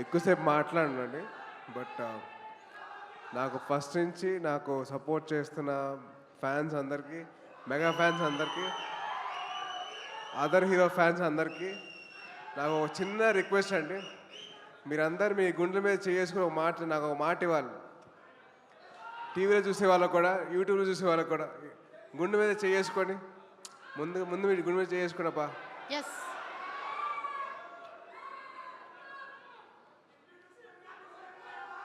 ఎక్కువసేపు మాట్లాడనండి. బట్ నాకు ఫస్ట్ నుంచి నాకు సపోర్ట్ చేస్తున్న ఫ్యాన్స్ అందరికీ, మెగా ఫ్యాన్స్ అందరికీ, అదర్ హీరో ఫ్యాన్స్ అందరికీ నాకు ఒక చిన్న రిక్వెస్ట్ అండి. మీరందరూ మీ గుండెల మీద చేసుకుని నాకు ఒక మాట ఇవ్వాలి. టీవీలో చూసే వాళ్ళకు కూడా, యూట్యూబ్లో చూసే వాళ్ళకు కూడా గుండె మీద చేసుకొని ముందు ముందు మీరు గుండె మీద చేసుకున్నప్పా. ఎస్,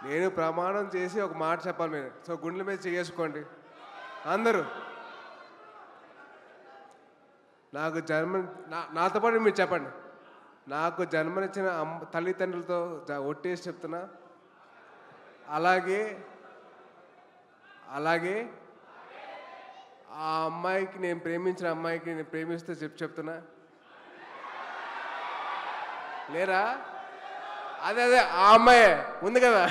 నేను ప్రమాణం చేసి ఒక మాట చెప్పాలి మీరు. సో గుండెల మీద చేసుకోండి అందరూ. నాకు నాతో పాటు మీరు చెప్పండి. నాకు జన్మనిచ్చిన తల్లిదండ్రులతో ఒట్టేసి చెప్తున్నా, అలాగే అలాగే ఆ అమ్మాయికి, నేను ప్రేమించిన అమ్మాయికి నేను ప్రేమిస్తే చెప్తున్నా లేరా? అదే అదే ఆ అమ్మాయే ఉంది కదా.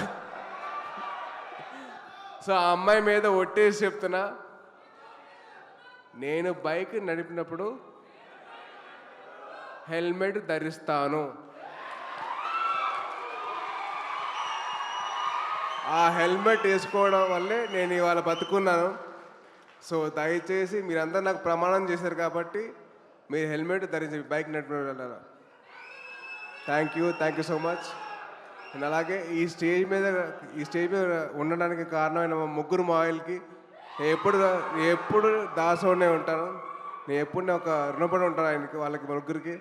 సో ఆ అమ్మాయి మీద ఒట్టేసి చెప్తున్నా, నేను బైక్ నడిపినప్పుడు హెల్మెట్ ధరిస్తాను. ఆ హెల్మెట్ వేసుకోవడం వల్లే నేను ఇవాళ బతుకున్నాను. సో దయచేసి మీరందరూ నాకు ప్రమాణం చేశారు కాబట్టి మీరు హెల్మెట్ ధరించి బైక్ నడిపిన. Thank you so much. And అలాగే ఈ స్టేజ్ మీద ఉండడానికి కారణమైన మా ముగ్గురు మాయిల్కి ఎప్పుడు దాసోనే ఉంటాను. నేను ఎప్పుడు ఒక రుణపడి ఉంటాను ఆయనకి, వాళ్ళకి ముగ్గురికి.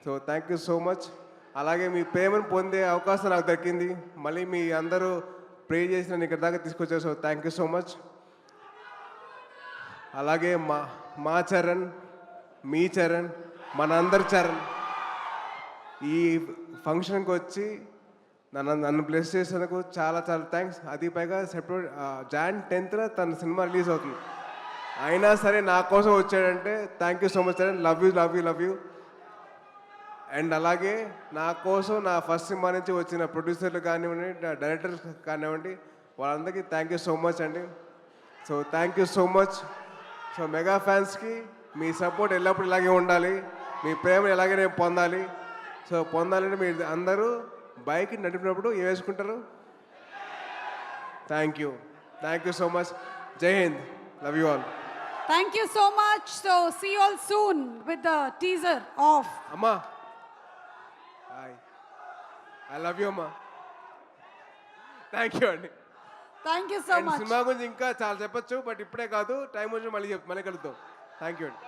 So thank you so much. అలాగే మీ ప్రేమను పొందే అవకాశం నాకు దక్కింది. మళ్ళీ మీ అందరూ ప్రే చేసి నన్ను ఇక్కడ దాకా తీసుకొచ్చారు. So thank you so much. అలాగే మా చరణ్, మీ చరణ్, మనందరి చరణ్ ఈ ఫంక్షన్కి వచ్చి నన్ను బ్లెస్ చేసేందుకు చాలా చాలా థ్యాంక్స్. అది పైగా Jan 10th తన సినిమా రిలీజ్ అవుతుంది. అయినా సరే నా కోసం వచ్చాడంటే thank you so much Charan. Love you. And అలాగే నా కోసం నా ఫస్ట్ సినిమా నుంచి వచ్చిన ప్రొడ్యూసర్లు కానివ్వండి, డైరెక్టర్స్ కానివ్వండి, వాళ్ళందరికీ థ్యాంక్ యూ సో మచ్ అండి. So thank you so much. So mega ఫ్యాన్స్కి మీ సపోర్ట్ ఎల్లప్పుడూ ఇలాగే ఉండాలి, మీ ప్రేమ ఎలాగే నేను పొందాలి. సో పొందాలంటే మీరు అందరూ బైక్ నడిపినప్పుడు ఏం వేసుకుంటారు? Thank you so much. జై హింద్. Love you all. Thank you so much. So see you all soon with the teaser of Amma. I love you అమ్మా. థ్యాంక్ యూ అండి. Thank you so much. Cinema గురించి ఇంకా చాలా చెప్పొచ్చు, బట్ ఇప్పుడే కాదు, టైం వచ్చి మళ్ళీ కలుద్దాం. థ్యాంక్ యూ అండి.